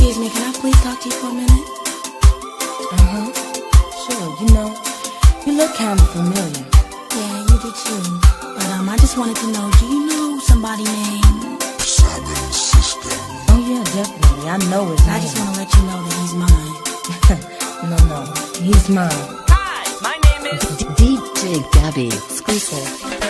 Excuse me, can I please talk to you for a minute? Sure, you look kind of familiar. Yeah, you do too. But I just wanted to know, do you know somebody named Simon System? Oh yeah, definitely. I know his name. I just want to let you know that he's mine. No, he's mine. Hi, my name is DJ Gabby. Exclusive.